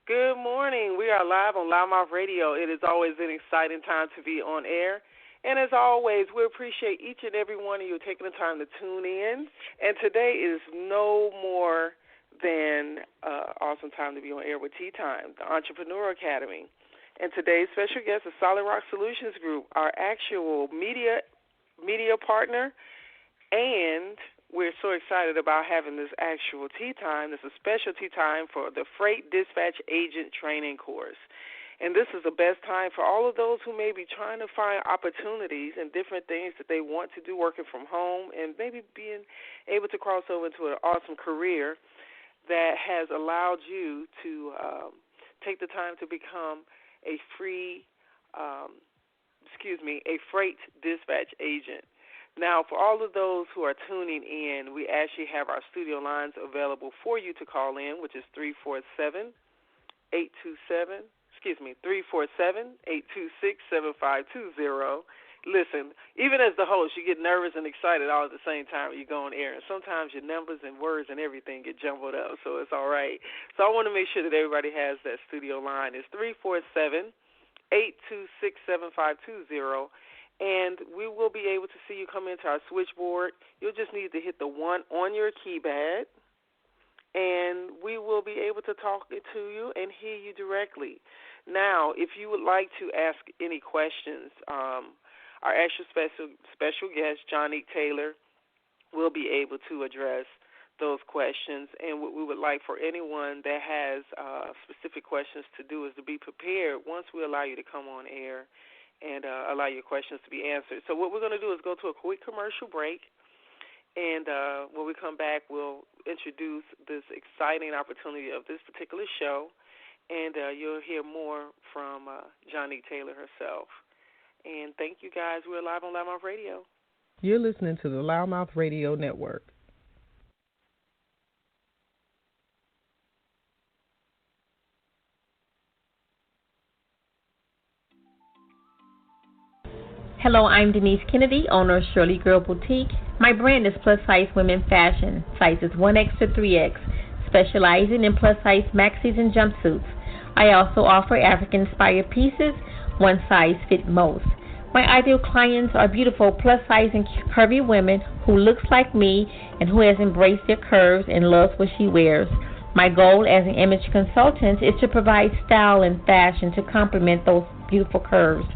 Good morning. We are live on Loudmouth Radio. It is always an exciting time to be on air. And as always, we appreciate each and every one of you taking the time to tune in. And today is no more than awesome time to be on air with Tea Time, the Entrepreneur Academy. And today's special guest is Solid Rock Solutions Group, our actual media partner, and we're so excited about having this actual tea time. This is a special tea time for the Freight Dispatch Agent Training Course. And this is the best time for all of those who may be trying to find opportunities and different things that they want to do working from home and maybe being able to cross over into an awesome career that has allowed you to take the time to become a freight dispatch agent. Now, for all of those who are tuning in, we actually have our studio lines available for you to call in, which is 347-826-7520. Listen, even as the host, you get nervous and excited all at the same time when you go on air, and sometimes your numbers and words and everything get jumbled up, so it's all right. So I want to make sure that everybody has that studio line. It's 347-826-7520. And we will be able to see you come into our switchboard. You'll just need to hit the 1 on your keypad, and we will be able to talk to you and hear you directly. Now, if you would like to ask any questions, our extra special guest, Johnny Taylor, will be able to address those questions. And what we would like for anyone that has specific questions to do is to be prepared once we allow you to come on air and allow your questions to be answered. So what we're going to do is go to a quick commercial break, and when we come back, we'll introduce this exciting opportunity of this particular show, and you'll hear more from Johnny Taylor herself. And thank you, guys. We're live on Loudmouth Radio. You're listening to the Loudmouth Radio Network. Hello, I'm Denise Kennedy, owner of Shirley Girl Boutique. My brand is plus-size women fashion, sizes 1X to 3X, specializing in plus-size maxis and jumpsuits. I also offer African-inspired pieces, one size fit most. My ideal clients are beautiful plus-size and curvy women who looks like me and who has embraced their curves and loves what she wears. My goal as an image consultant is to provide style and fashion to complement those beautiful curves.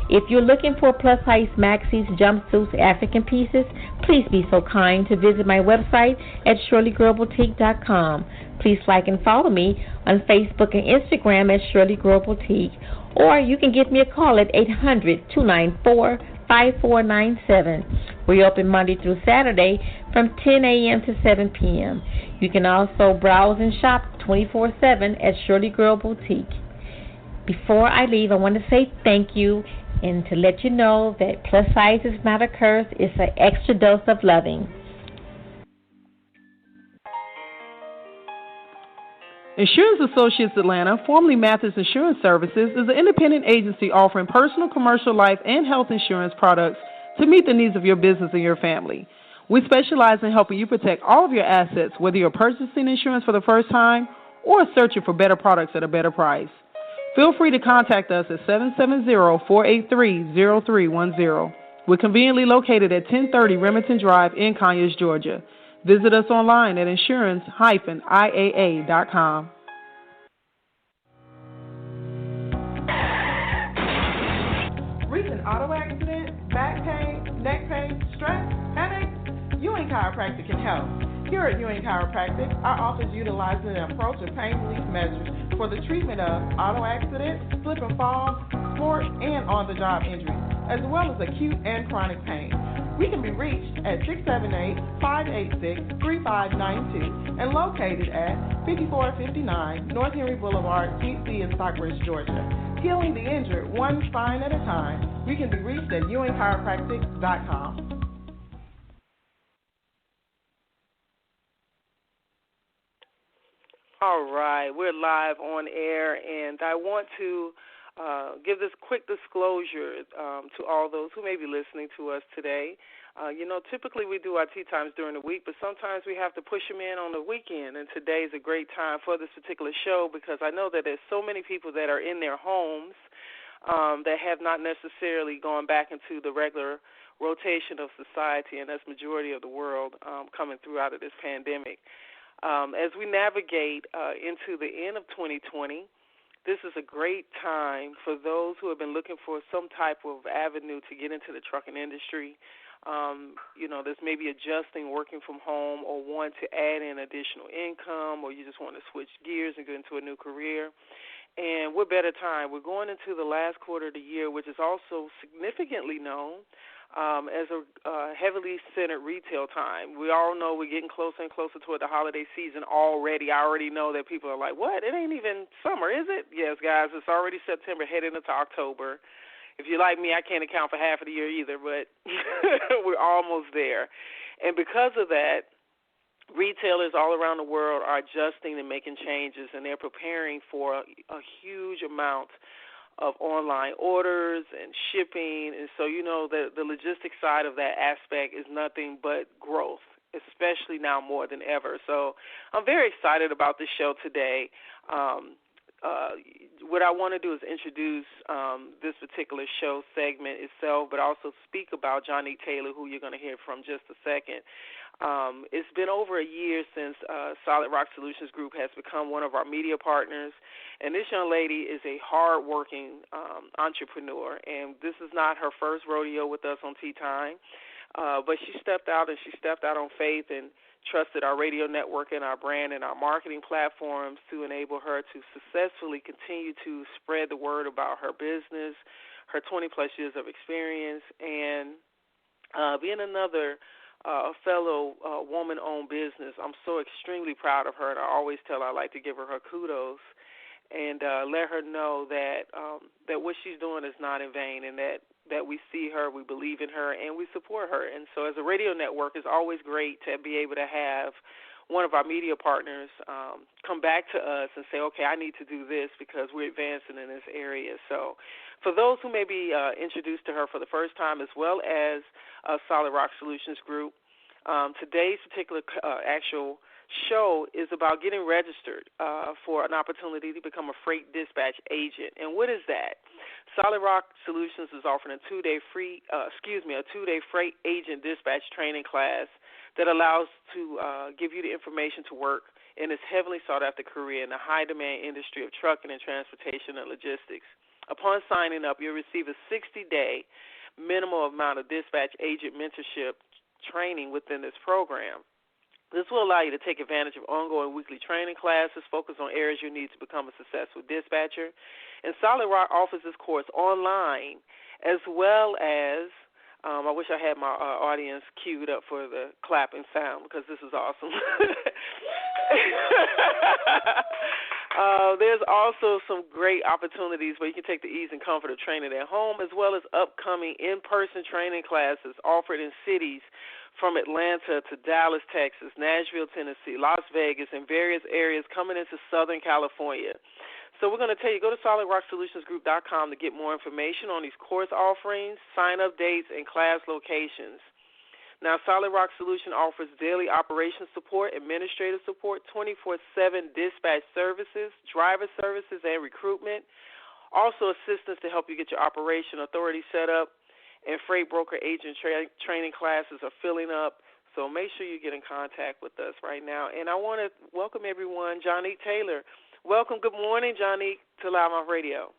If you're looking for plus-size maxis, jumpsuits, African pieces, please be so kind to visit my website at ShirleyGirlBoutique.com. Please like and follow me on Facebook and Instagram at Shirley Girl Boutique, or you can give me a call at 800-294-5497. We're open Monday through Saturday from 10 a.m. to 7 p.m. You can also browse and shop 24/7 at Shirley Girl Boutique. Before I leave, I want to say thank you and to let you know that plus size is not a curse, it's an extra dose of loving. Insurance Associates Atlanta, formerly Mathis Insurance Services, is an independent agency offering personal, commercial, life, and health insurance products to meet the needs of your business and your family. We specialize in helping you protect all of your assets, whether you're purchasing insurance for the first time or searching for better products at a better price. Feel free to contact us at 770-483-0310. We're conveniently located at 1030 Remington Drive in Conyers, Georgia. Visit us online at insurance-iaa.com. Recent auto accident, back pain, neck pain, stress, headaches? Ewing Chiropractic can help. Here at Ewing Chiropractic, our office utilizes an approach of pain relief measures for the treatment of auto accidents, slip and fall, sport, and on-the-job injuries, as well as acute and chronic pain. We can be reached at 678-586-3592 and located at 5459 North Henry Boulevard, Suite C in Stockbridge, Georgia. Healing the injured one spine at a time. We can be reached at ewingchiropractic.com. All right, we're live on air, and I want to give this quick disclosure to all those who may be listening to us today. Typically we do our tea times during the week, but sometimes we have to push them in on the weekend, and today is a great time for this particular show because I know that there's so many people that are in their homes that have not necessarily gone back into the regular rotation of society, and that's the majority of the world coming through out of this pandemic. As we navigate into the end of 2020, this is a great time for those who have been looking for some type of avenue to get into the trucking industry. There's maybe adjusting, working from home, or want to add in additional income, or you just want to switch gears and get into a new career. And what better time? We're going into the last quarter of the year, which is also significantly known as a heavily centered retail time. We all know we're getting closer and closer toward the holiday season already. I already know that people are like, what? It ain't even summer, is it? Yes, guys, it's already September, heading into October. If you're like me, I can't account for half of the year either, but we're almost there. And because of that, retailers all around the world are adjusting and making changes, and they're preparing for a huge amount of online orders and shipping. And so, the logistics side of that aspect is nothing but growth, especially now more than ever. So I'm very excited about this show today. What I want to do is introduce this particular show segment itself, but also speak about Johnny Taylor, who you're going to hear from just a second. It's been over a year since Solid Rock Solutions Group has become one of our media partners, and this young lady is a hard-working entrepreneur, and this is not her first rodeo with us on Tea Time, but she stepped out on faith and trusted our radio network and our brand and our marketing platforms to enable her to successfully continue to spread the word about her business, her 20-plus years of experience, and being another fellow woman-owned business. I'm so extremely proud of her, and I always tell her I like to give her kudos and let her know that what she's doing is not in vain, and that we see her, we believe in her, and we support her. And so as a radio network, it's always great to be able to have one of our media partners come back to us and say, okay, I need to do this because we're advancing in this area. So for those who may be introduced to her for the first time, as well as Solid Rock Solutions Group, today's particular actual show is about getting registered for an opportunity to become a freight dispatch agent. And what is that? Solid Rock Solutions is offering a two-day freight agent dispatch training class that allows to give you the information to work in this heavily sought-after career in the high-demand industry of trucking and transportation and logistics. Upon signing up, you'll receive a 60-day minimum amount of dispatch agent mentorship training within this program. This will allow you to take advantage of ongoing weekly training classes focused on areas you need to become a successful dispatcher. And Solid Rock offers this course online, as well as, I wish I had my audience queued up for the clapping sound because this is awesome. There's also some great opportunities where you can take the ease and comfort of training at home, as well as upcoming in-person training classes offered in cities from Atlanta to Dallas, Texas, Nashville, Tennessee, Las Vegas, and various areas coming into Southern California. So we're going to tell you, go to solidrocksolutionsgroup.com to get more information on these course offerings, sign-up dates, and class locations. Now, Solid Rock Solution offers daily operations support, administrative support, 24/7 dispatch services, driver services, and recruitment. Also assistance to help you get your operation authority set up, and freight broker agent training classes are filling up. So make sure you get in contact with us right now. And I want to welcome everyone, Johnny Taylor. Welcome. Good morning, Johnny, to Loudmouth Radio.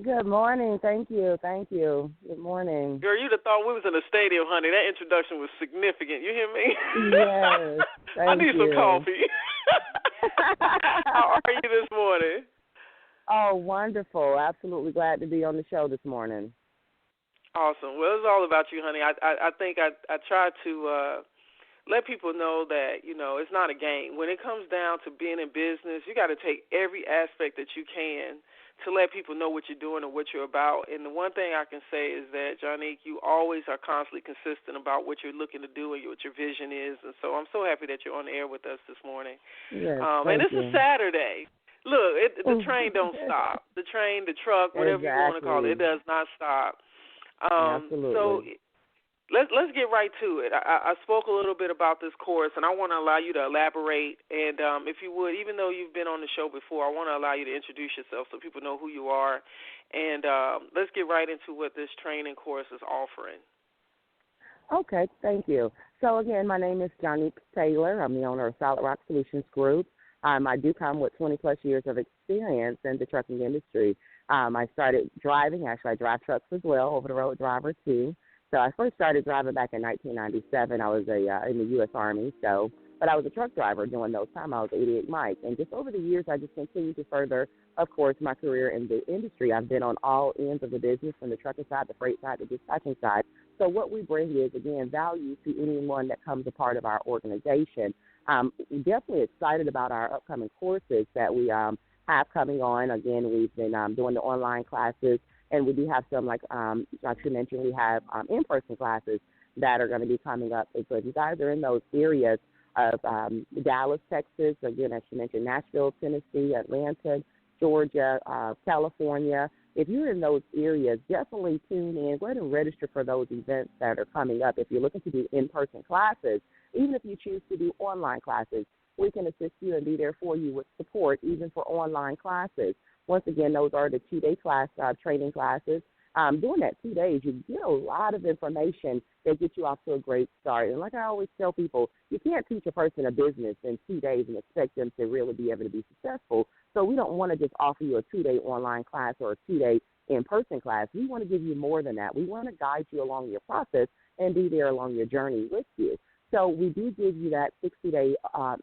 Good morning. Thank you. Good morning. Girl, you'd have thought we was in a stadium, honey. That introduction was significant. You hear me? Yes. I need some coffee. How are you this morning? Oh, wonderful. Absolutely glad to be on the show this morning. Awesome. Well, it's all about you, honey. I think I try to let people know that, it's not a game. When it comes down to being in business, you got to take every aspect that you can to let people know what you're doing and what you're about. And the one thing I can say is that, Jonique, you always are constantly consistent about what you're looking to do and what your vision is. And so I'm so happy that you're on the air with us this morning. Yes, and this is Saturday. Look, the train don't stop. The train, the truck, whatever you want to call it does not stop. Absolutely. So let's get right to it. I spoke a little bit about this course, and I want to allow you to elaborate. And if you would, even though you've been on the show before, I want to allow you to introduce yourself so people know who you are. And let's get right into what this training course is offering. Okay, thank you. So, again, my name is Jonique Taylor. I'm the owner of Solid Rock Solutions Group. I do come with 20-plus years of experience in the trucking industry. I started driving. Actually, I drive trucks as well, over-the-road driver, too. So I first started driving back in 1997. I was in the U.S. Army, but I was a truck driver during those times. I was 88 Mike. And just over the years, I just continued to further, of course, my career in the industry. I've been on all ends of the business, from the trucking side, the freight side, the dispatching side. So what we bring is, again, value to anyone that comes a part of our organization. We're definitely excited about our upcoming courses that we have coming on. Again, we've been doing the online classes, and we do have some, like you mentioned, we have in-person classes that are going to be coming up. And so if you guys are in those areas of Dallas, Texas, again, as you mentioned, Nashville, Tennessee, Atlanta, Georgia, California, if you're in those areas, definitely tune in. Go ahead and register for those events that are coming up. If you're looking to do in-person classes, even if you choose to do online classes, we can assist you and be there for you with support, even for online classes. Once again, those are the 2-day class training classes. During that 2 days, you get a lot of information that gets you off to a great start. And like I always tell people, you can't teach a person a business in 2 days and expect them to really be able to be successful. So we don't want to just offer you a 2-day online class or a 2-day in-person class. We want to give you more than that. We want to guide you along your process and be there along your journey with you. So we do give you that 60-day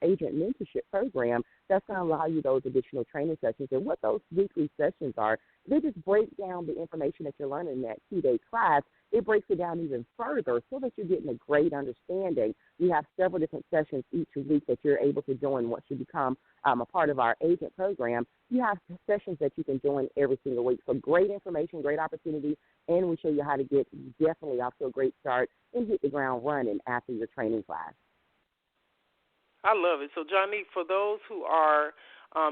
agent mentorship program that's going to allow you those additional training sessions. And what those weekly sessions are, they just break down the information that you're learning in that 2-day class. It breaks it down even further so that you're getting a great understanding. We have several different sessions each week that you're able to join once you become a part of our agent program. You have sessions that you can join every single week. So great information, great opportunity, and we show you how to get definitely off to a great start and hit the ground running after your training class. I love it. So, Jonique, for those who are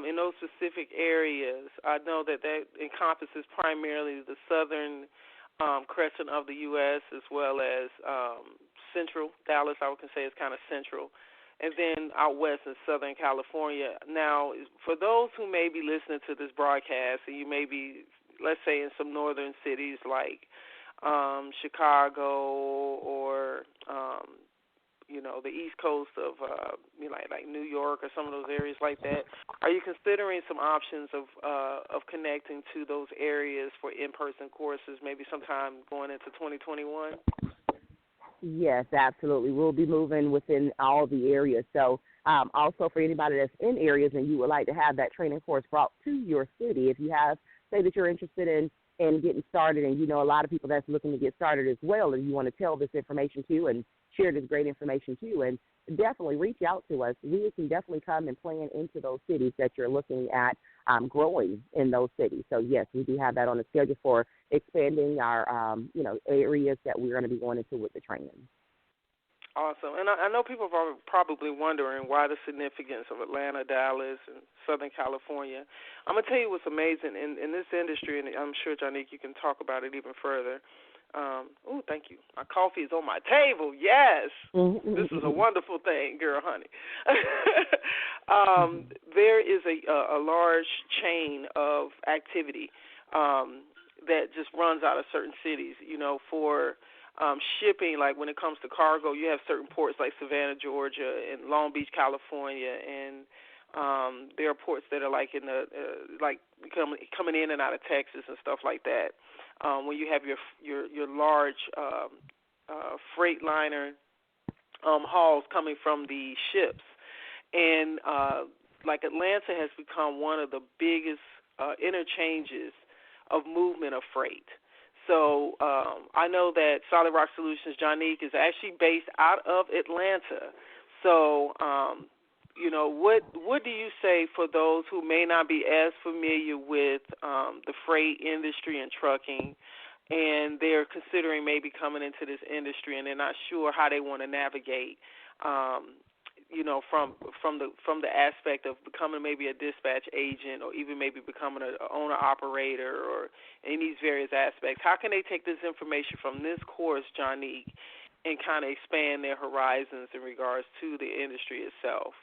in those specific areas, I know that encompasses primarily the southern crescent of the U.S. as well as central. Dallas, I would say, is kind of central. And then out west in Southern California. Now, for those who may be listening to this broadcast, and you may be, let's say, in some northern cities like Chicago or the East Coast of like New York or some of those areas like that, are you considering some options of connecting to those areas for in-person courses, maybe sometime going into 2021? Yes, absolutely. We'll be moving within all the areas. So also for anybody that's in areas and you would like to have that training course brought to your city, if you have, say that you're interested in getting started, and you know a lot of people that's looking to get started as well, and you want to tell this information to and share this great information to, and definitely reach out to us. We can definitely come and plan into those cities that you're looking at growing in those cities. So, yes, we do have that on the schedule for expanding our, areas that we're going to be going into with the training. Awesome. And I know people are probably wondering why the significance of Atlanta, Dallas, and Southern California. I'm going to tell you what's amazing in this industry, and I'm sure, Jonique, you can talk about it even further. Thank you. My coffee is on my table. Yes. This is a wonderful thing, girl, honey. There is a large chain of activity that just runs out of certain cities. For shipping, like when it comes to cargo, you have certain ports like Savannah, Georgia, and Long Beach, California, and there are ports that are like in the coming in and out of Texas and stuff like that. When you have your large freightliner hauls coming from the ships, and like Atlanta has become one of the biggest interchanges of movement of freight. So I know that Solid Rock Solutions, Jonique, is actually based out of Atlanta. So what do you say for those who may not be as familiar with the freight industry and trucking, and they're considering maybe coming into this industry and they're not sure how they want to navigate, from the aspect of becoming maybe a dispatch agent or even maybe becoming an owner operator or in these various aspects? How can they take this information from this course, Jonique, and kind of expand their horizons in regards to the industry itself?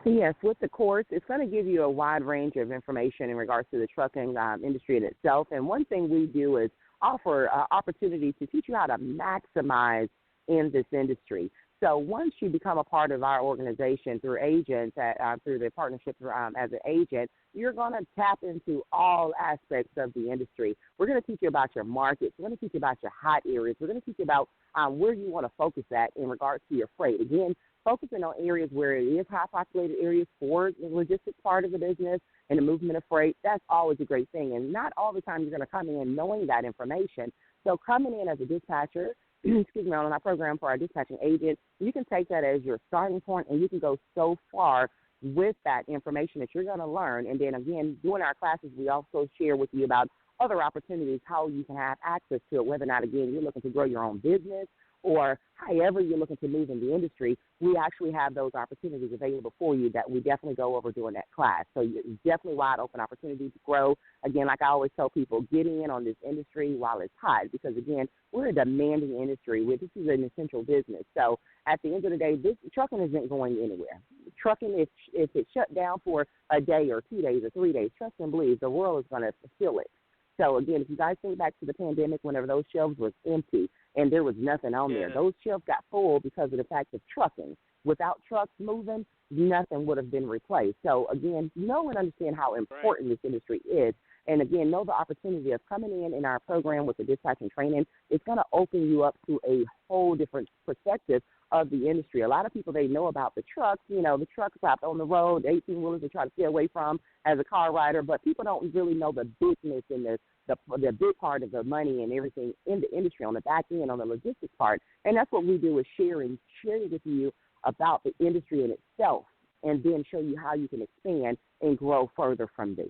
Yes, with the course, it's going to give you a wide range of information in regards to the trucking industry in itself. And one thing we do is offer opportunities to teach you how to maximize in this industry. So once you become a part of our organization through agents, through the partnership as an agent, you're going to tap into all aspects of the industry. We're going to teach you about your markets. We're going to teach you about your hot areas. We're going to teach you about where you want to focus at in regards to your freight. Again, focusing on areas where it is high-populated areas for the logistics part of the business and the movement of freight. That's always a great thing. And not all the time you're going to come in knowing that information. So coming in as a dispatcher, on our program for our dispatching agent, you can take that as your starting point, and you can go so far with that information that you're going to learn. And then, again, during our classes, we also share with you about other opportunities, how you can have access to it, whether or not, again, you're looking to grow your own business or however you're looking to move in the industry. We actually have those opportunities available for you that we definitely go over during that class. So it's definitely wide open opportunity to grow. Again, like I always tell people, get in on this industry while it's hot because, again, we're a demanding industry. This is an essential business. So at the end of the day, this trucking isn't going anywhere. Trucking, if it's shut down for a day or 2 days or 3 days, trust and believe the world is going to feel it. So, again, if you guys think back to the pandemic, whenever those shelves were empty and there was nothing on there, those shelves got full because of the fact of trucking. Without trucks moving, nothing would have been replaced. So, again, know and understand how important this industry is. And, again, know the opportunity of coming in our program with the dispatching training. It's going to open you up to a whole different perspective of the industry. A lot of people, they know about the trucks, the trucks out on the road, the 18-wheelers they try to stay away from as a car rider, but people don't really know the business and the big part of the money and everything in the industry on the back end, on the logistics part. And that's what we do is sharing with you about the industry in itself and then show you how you can expand and grow further from there.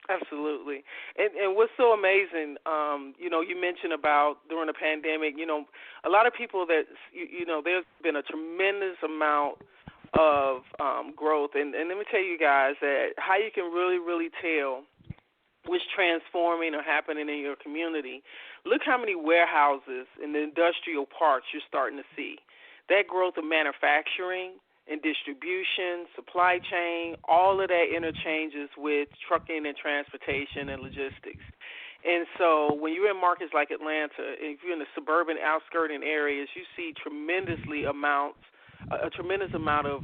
Absolutely. And what's so amazing, you mentioned about during the pandemic, a lot of people that, there's been a tremendous amount of growth. And let me tell you guys that how you can really, really tell what's transforming or happening in your community. Look how many warehouses in the industrial parks you're starting to see. That growth of manufacturing and distribution, supply chain, all of that interchanges with trucking and transportation and logistics. And so when you're in markets like Atlanta, if you're in the suburban outskirting areas, you see a tremendous amount of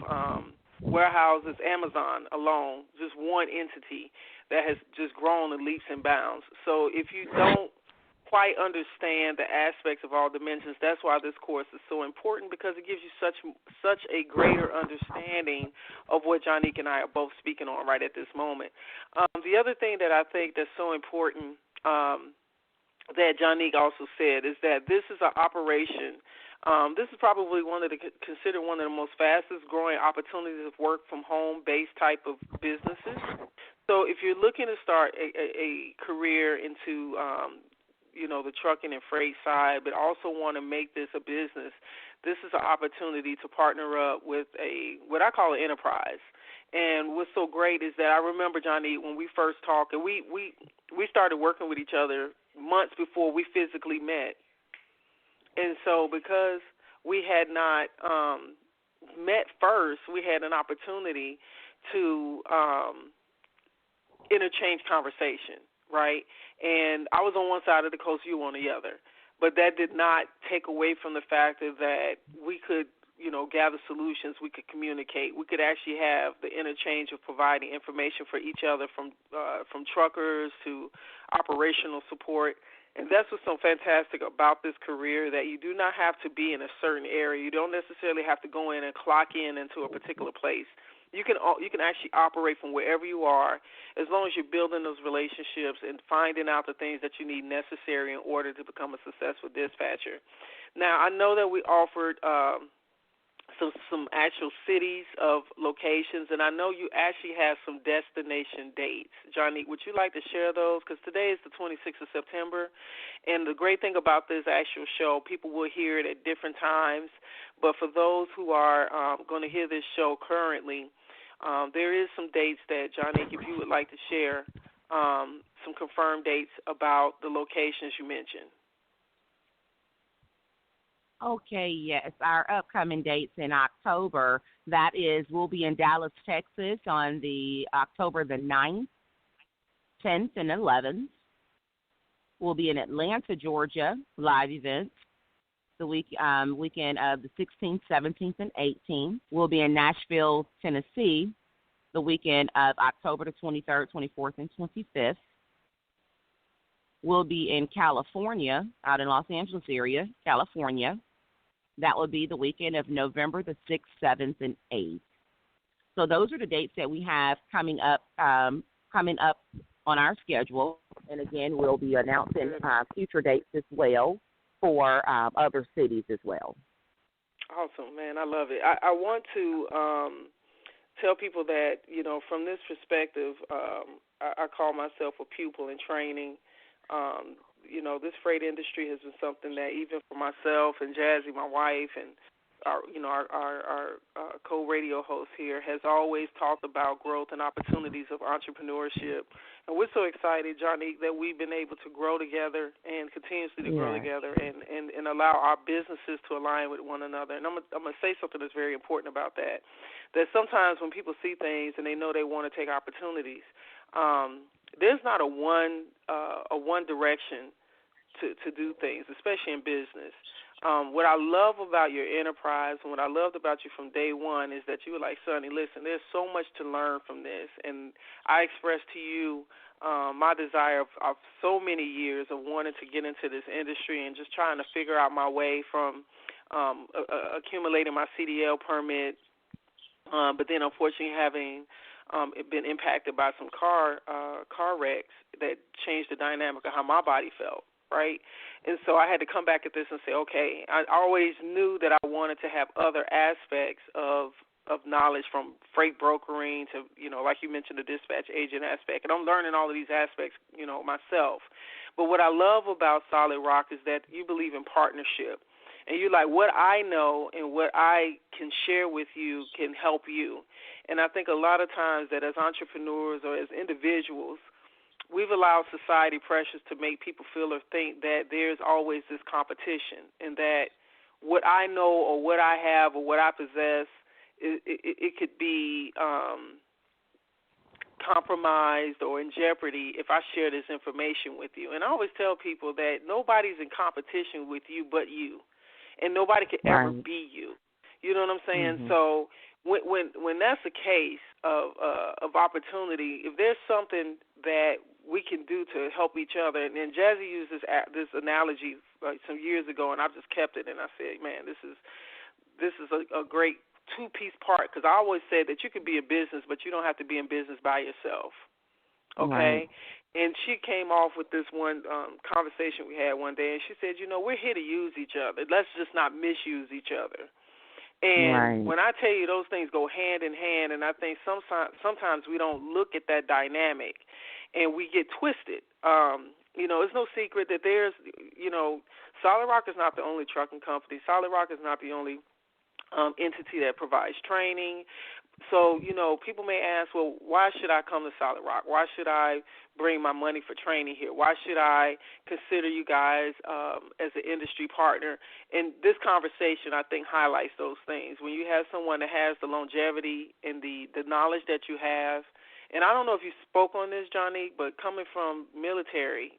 warehouses. Amazon alone, just one entity that has just grown in leaps and bounds. So if you don't quite understand the aspects of all dimensions, that's why this course is so important, because it gives you such a greater understanding of what Jonique and I are both speaking on right at this moment. The other thing that I think that's so important that Jonique also said is that this is an operation. This is probably considered one of the most fastest growing opportunities of work from home based type of businesses. So if you're looking to start a career into the trucking and freight side, but also want to make this a business, this is an opportunity to partner up with what I call an enterprise. And what's so great is that I remember, Johnny, when we first talked, and we started working with each other months before we physically met. And so because we had not met first, we had an opportunity to interchange conversation, right? And I was on one side of the coast, you on the other. But that did not take away from the fact that we could, gather solutions, we could communicate. We could actually have the interchange of providing information for each other from truckers to operational support. And that's what's so fantastic about this career, that you do not have to be in a certain area. You don't necessarily have to go in and clock in into a particular place. You can actually operate from wherever you are, as long as you're building those relationships and finding out the things that you need necessary in order to become a successful dispatcher. Now, I know that we offered some actual cities of locations, and I know you actually have some destination dates. Johnny, would you like to share those? Because today is the 26th of September, and the great thing about this actual show, people will hear it at different times, but for those who are going to hear this show currently, there is some dates that, Johnny, if you would like to share, some confirmed dates about the locations you mentioned. Okay, yes. Our upcoming dates in October, we'll be in Dallas, Texas on the October the 9th, 10th, and 11th. We'll be in Atlanta, Georgia, live events, the weekend of the 16th, 17th, and 18th. We'll be in Nashville, Tennessee, the weekend of October the 23rd, 24th, and 25th. We'll be in California, out in Los Angeles area, California. That will be the weekend of November the 6th, 7th, and 8th. So those are the dates that we have coming up on our schedule. And again, we'll be announcing future dates as well for other cities as well. Awesome, man. I love it. I want to tell people that, from this perspective, I call myself a pupil in training. This freight industry has been something that even for myself and Jazzy, my wife, and our co-radio host here, has always talked about growth and opportunities of entrepreneurship. And we're so excited, Johnny, that we've been able to grow together and continuously to grow together and allow our businesses to align with one another. And I'm going to say something that's very important about that sometimes when people see things and they know they want to take opportunities, there's not a one direction to do things, especially in business. What I love about your enterprise and what I loved about you from day one is that you were like, Sonny, listen, there's so much to learn from this. And I expressed to you my desire of so many years of wanting to get into this industry and just trying to figure out my way from accumulating my CDL permit, but then unfortunately having been impacted by some car wrecks that changed the dynamic of how my body felt, right? And so I had to come back at this and say, okay, I always knew that I wanted to have other aspects of knowledge, from freight brokering to, like you mentioned, the dispatch agent aspect. And I'm learning all of these aspects, myself. But what I love about Solid Rock is that you believe in partnership. And you're like, what I know and what I can share with you can help you. And I think a lot of times that as entrepreneurs or as individuals, we've allowed society pressures to make people feel or think that there's always this competition, and that what I know or what I have or what I possess, it could be compromised or in jeopardy if I share this information with you. And I always tell people that nobody's in competition with you but you. And nobody could ever be you. You know what I'm saying? Mm-hmm. So when that's the case of opportunity, if there's something that we can do to help each other, and Jazzy used this analogy some years ago, and I've just kept it. And I said, man, this is a great two-piece part, because I always said that you can be in business, but you don't have to be in business by yourself. Okay. Right. And she came off with this one conversation we had one day, and she said, we're here to use each other. Let's just not misuse each other. And when I tell you those things go hand in hand, and I think sometimes we don't look at that dynamic, and we get twisted. It's no secret that there's, Solid Rock is not the only trucking company. Solid Rock is not the only entity that provides training. So, people may ask, well, why should I come to Solid Rock? Why should I bring my money for training here? Why should I consider you guys as an industry partner? And this conversation, I think, highlights those things. When you have someone that has the longevity and the knowledge that you have, and I don't know if you spoke on this, Johnny, but coming from military,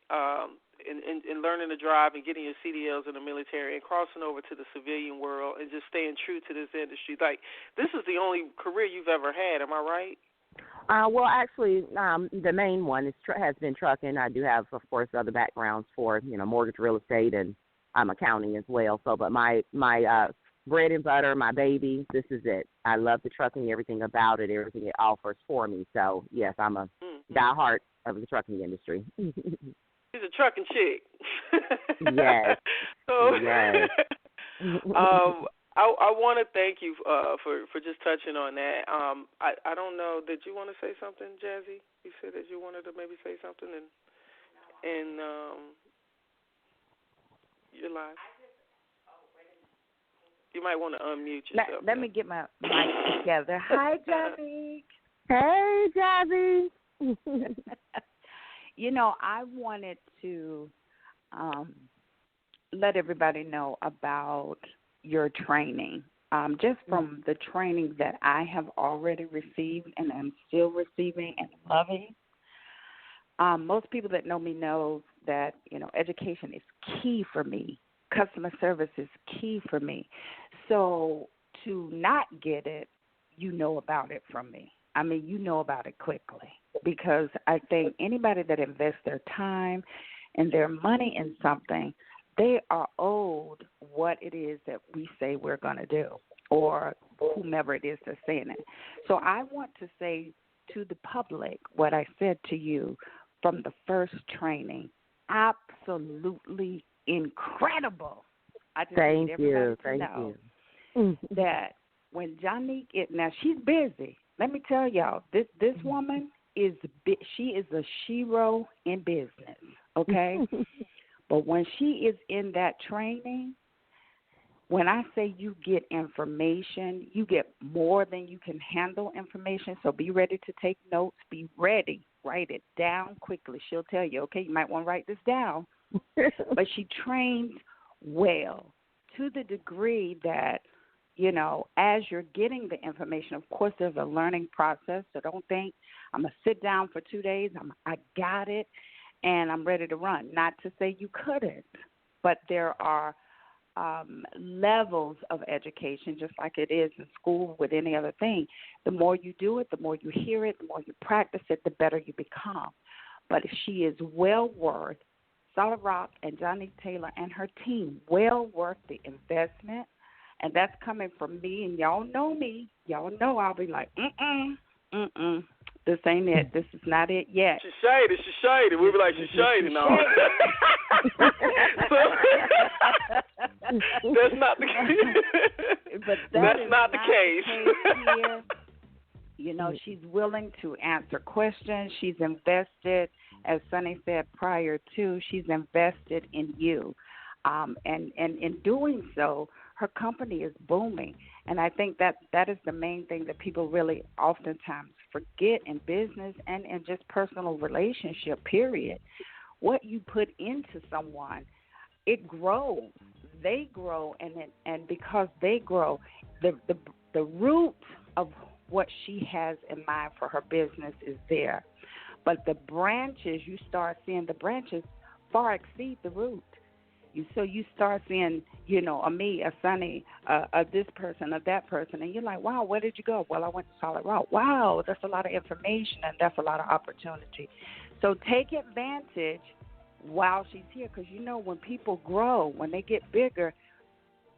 and learning to drive and getting your CDLs in the military and crossing over to the civilian world and just staying true to this industry. Like, this is the only career you've ever had, am I right? Well, actually, the main one has been trucking. I do have, of course, other backgrounds for, mortgage, real estate, and accounting as well. So, but my bread and butter, my baby, this is it. I love the trucking, everything about it, everything it offers for me. So, yes, I'm a diehard of the trucking industry. She's a trucking chick. Yes. So, yes. I want to thank you for just touching on that. I don't know. Did you want to say something, Jazzy? You said that you wanted to maybe say something, and you're live. You might want to unmute yourself. Let me get my mic together. Hi, Jazzy. Hey, Jazzy. I wanted to let everybody know about your training. Just from the training that I have already received and I'm still receiving and loving. Most people that know me know that, education is key for me. Customer service is key for me. So to not get it, you know about it from me. I mean, you know about it quickly, because I think anybody that invests their time and their money in something, they are owed what it is that we say we're going to do, or whomever it is that's saying it. So I want to say to the public what I said to you from the first training. Absolutely incredible. I just Thank need everybody you. to know that when Johnny, now she's busy. Let me tell y'all, this woman is a shero in business, okay? But when she is in that training, when I say you get information, you get more than you can handle information. So be ready to take notes. Be ready. Write it down quickly. She'll tell you, okay, you might want to write this down. But she trains well to the degree that, as you're getting the information, of course, there's a learning process. So don't think I'm going to sit down for 2 days. I got it, and I'm ready to run. Not to say you couldn't, but there are levels of education, just like it is in school with any other thing. The more you do it, the more you hear it, the more you practice it, the better you become. But she is well worth, Solid Rock and Johnny Taylor and her team, well worth the investment. And that's coming from me, and y'all know me. Y'all know I'll be like, this ain't it. This is not it yet. She's shady. We'll be like, she's shady now. That's not the case. But that's not the case here. She's willing to answer questions. She's invested, as Sonny said prior to, she's invested in you. And in doing so, her company is booming. And I think that is the main thing that people really oftentimes forget in business and in just personal relationship, period. What you put into someone, it grows. They grow, and because they grow, the root of what she has in mind for her business is there. But the branches, you start seeing the branches far exceed the root. So you start seeing, a me, a Sonny, a this person, a that person, and you're like, wow, where did you go? Well, I went to Solid Rock. Wow, that's a lot of information, and that's a lot of opportunity. So take advantage while she's here, because when people grow, when they get bigger,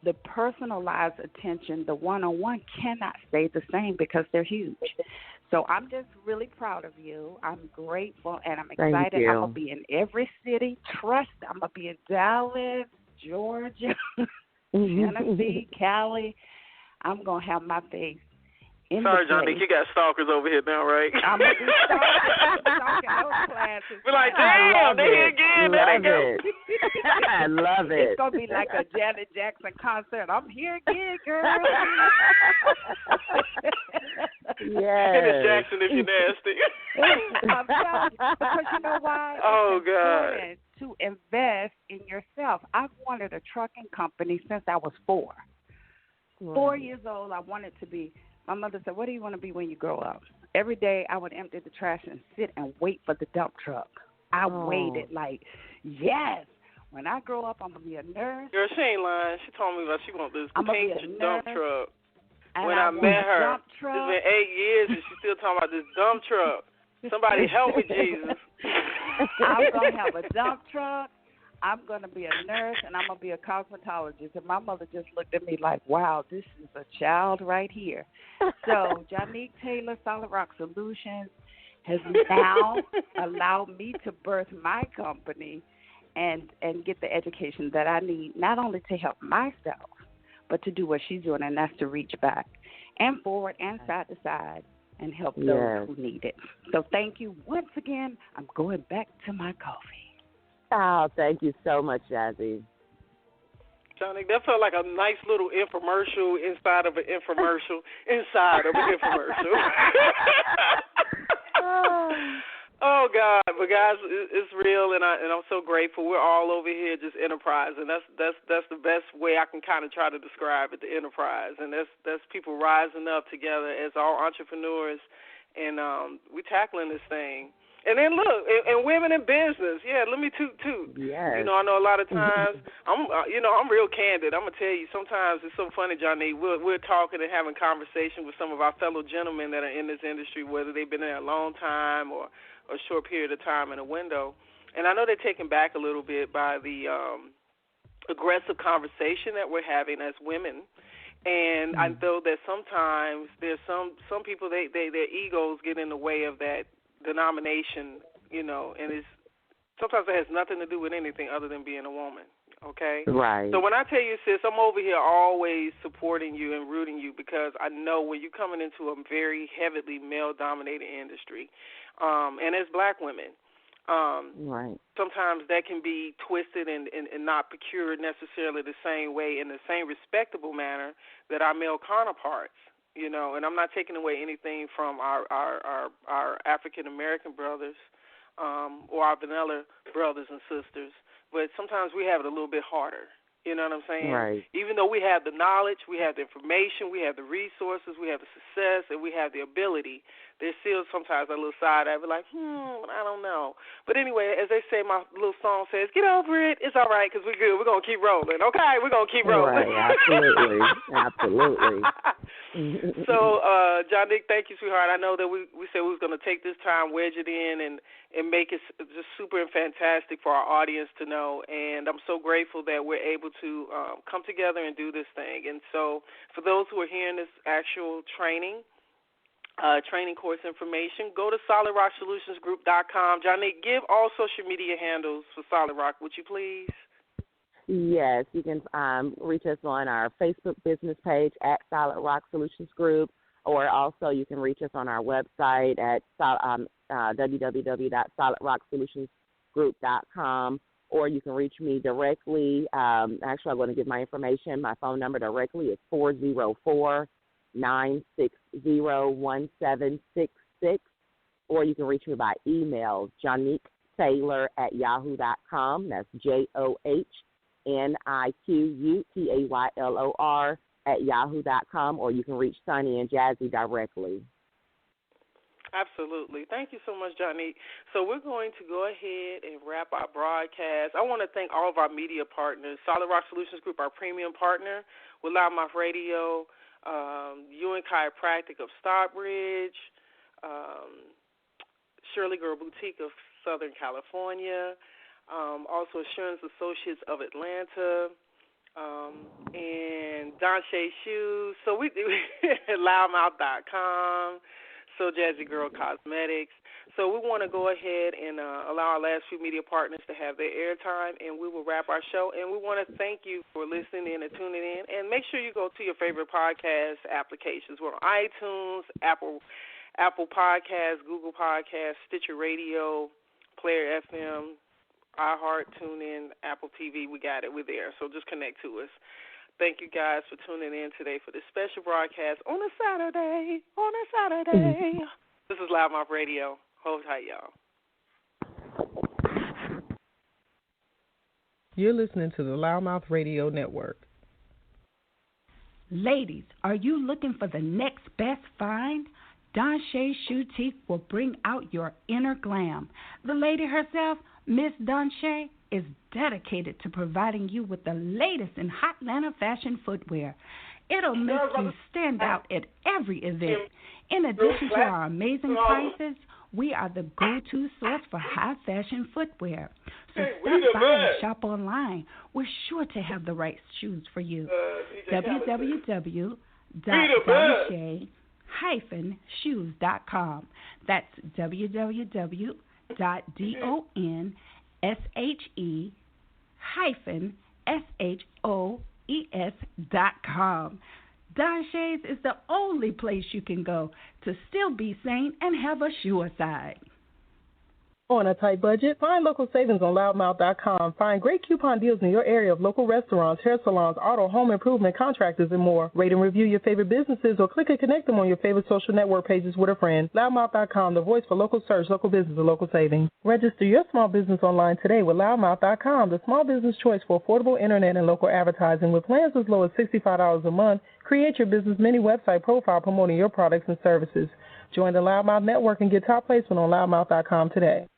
the personalized attention, the one-on-one cannot stay the same because they're huge. So I'm just really proud of you. I'm grateful, and I'm excited. I'm going to be in every city. Trust, I'm going to be in Dallas, Georgia, Tennessee, Cali. I'm going to have my face in Sorry, the place. Johnny, you got stalkers over here now, right? I'm going to be stalking those glasses. We're like, damn, they here again. There they go. I love it. It's going to be like a Janet Jackson concert. I'm here again, girl. Yes. Janet Jackson, if you're nasty. I'm telling you, because you know why? Oh, it's God. important to invest in yourself. I've wanted a trucking company since I was 4. 4 years old, I wanted to be. My mother said, what do you want to be when you grow up? Every day I would empty the trash and sit and wait for the dump truck. I waited like, yes, when I grow up, I'm going to be a nurse. Girl, she ain't lying. She told me about she want this pink dump truck. And when I met her, it's been 8 years and she's still talking about this dump truck. Somebody help me, Jesus. I'm going to have a dump truck. I'm going to be a nurse, and I'm going to be a cosmetologist. And my mother just looked at me like, wow, this is a child right here. So Janique Taylor, Solid Rock Solutions, has now allowed me to birth my company and get the education that I need, not only to help myself, but to do what she's doing, and that's to reach back and forward and side to side and help those who need it. So thank you once again. I'm going back to my coffee. Oh, thank you so much, Jazzy. Johnny, that felt like a nice little infomercial inside of an infomercial inside of an infomercial. Oh, God. But, guys, it's real, and I'm so grateful. We're all over here just enterprise, and that's the best way I can kind of try to describe it, the enterprise. And that's people rising up together as all entrepreneurs, and we tackling this thing. And then look, and women in business, let me toot. Yes. You know, I know a lot of times, I'm real candid. I'm gonna tell you, sometimes it's so funny, Johnny. We're talking and having conversation with some of our fellow gentlemen that are in this industry, whether they've been there a long time or a short period of time in a window. And I know they're taken back a little bit by the aggressive conversation that we're having as women. And I know that sometimes there's some people their egos get in the way of that denomination, you know, and sometimes it has nothing to do with anything other than being a woman, okay? Right. So when I tell you, sis, I'm over here always supporting you and rooting you because I know when you're coming into a very heavily male-dominated industry, and as black women, right. sometimes that can be twisted and not procured necessarily the same way in the same respectable manner that our male counterparts. You know, and I'm not taking away anything from our African American brothers or our vanilla brothers and sisters, but sometimes we have it a little bit harder. You know what I'm saying? Right. Even though we have the knowledge, we have the information, we have the resources, we have the success, and we have the ability, there's still sometimes a little side of it like, I don't know. But anyway, as they say, my little song says, get over it. It's all right because we're good. We're going to keep rolling. Okay, we're going to keep rolling. Right, absolutely. Absolutely. So, Janique, thank you, sweetheart. I know that we said we was going to take this time, wedge it in, and make it just super and fantastic for our audience to know. And I'm so grateful that we're able to come together and do this thing. And so for those who are hearing this actual training course information, go to solidrocksolutionsgroup.com. Janique, give all social media handles for Solid Rock, would you please? Yes, you can reach us on our Facebook business page at Solid Rock Solutions Group, or also you can reach us on our website at www.solidrocksolutionsgroup.com, or you can reach me directly. Actually, I'm going to give my information. My phone number directly is 404-960-1766, or you can reach me by email, JaniqueTaylor@yahoo.com. That's JoniqueTaylor@yahoo.com, or you can reach Sunny and Jazzy directly. Absolutely. Thank you so much, Janique. So we're going to go ahead and wrap our broadcast. I want to thank all of our media partners, Solid Rock Solutions Group, our premium partner, with Loudmouth Radio, Ewing Chiropractic of Stockbridge, Shirley Girl Boutique of Southern California, also Assurance Associates of Atlanta, and Don Shea Shoes. So we do loudmouth.com, So Jazzy Girl Cosmetics. So we want to go ahead and allow our last few media partners to have their airtime, and we will wrap our show. And we want to thank you for listening in and tuning in. And make sure you go to your favorite podcast applications. We're on iTunes, Apple Podcasts, Google Podcasts, Stitcher Radio, Player FM, iHeart, TuneIn, Apple TV. We got it. We're there. So just connect to us. Thank you guys for tuning in today for this special broadcast on a Saturday. This is Loudmouth Radio. Hold tight, y'all. You're listening to the Loudmouth Radio Network. Ladies, are you looking for the next best find? Don Shea Shoutique will bring out your inner glam. The lady herself, Miss Don Shea, is dedicated to providing you with the latest in Hotlanta fashion footwear. It'll make you stand out at every event. In addition to our amazing prices, we are the go-to source for high-fashion footwear. So stop by and shop online. We're sure to have the right shoes for you. www.donshay-shoes.com. That's www.donshay-shoes.com. Don Shay's is the only place you can go to still be sane and have a shoe aside. On a tight budget, find local savings on loudmouth.com. Find great coupon deals in your area of local restaurants, hair salons, auto, home improvement, contractors, and more. Rate and review your favorite businesses or click and connect them on your favorite social network pages with a friend. Loudmouth.com, the voice for local search, local business, and local savings. Register your small business online today with loudmouth.com, the small business choice for affordable internet and local advertising with plans as low as $65 a month. Create your business mini website profile promoting your products and services. Join the Loudmouth Network and get top placement on loudmouth.com today.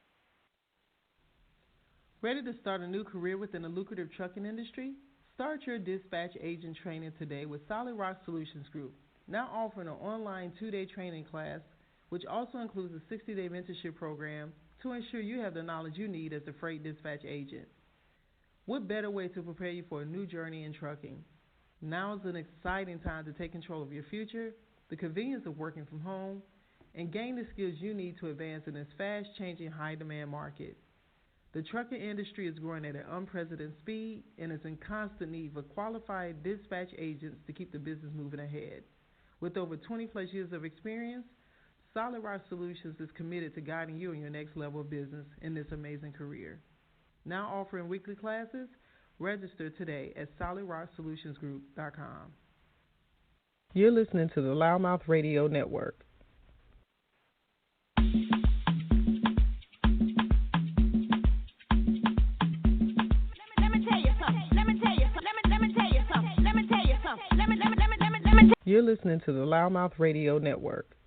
Ready to start a new career within the lucrative trucking industry? Start your dispatch agent training today with Solid Rock Solutions Group, now offering an online 2-day training class, which also includes a 60-day mentorship program to ensure you have the knowledge you need as a freight dispatch agent. What better way to prepare you for a new journey in trucking? Now is an exciting time to take control of your future, the convenience of working from home, and gain the skills you need to advance in this fast-changing, high-demand market. The trucking industry is growing at an unprecedented speed and is in constant need for qualified dispatch agents to keep the business moving ahead. With over 20-plus years of experience, Solid Rock Solutions is committed to guiding you in your next level of business in this amazing career. Now offering weekly classes, register today at solidrocksolutionsgroup.com. You're listening to the Loudmouth Radio Network. You're listening to the Loudmouth Radio Network.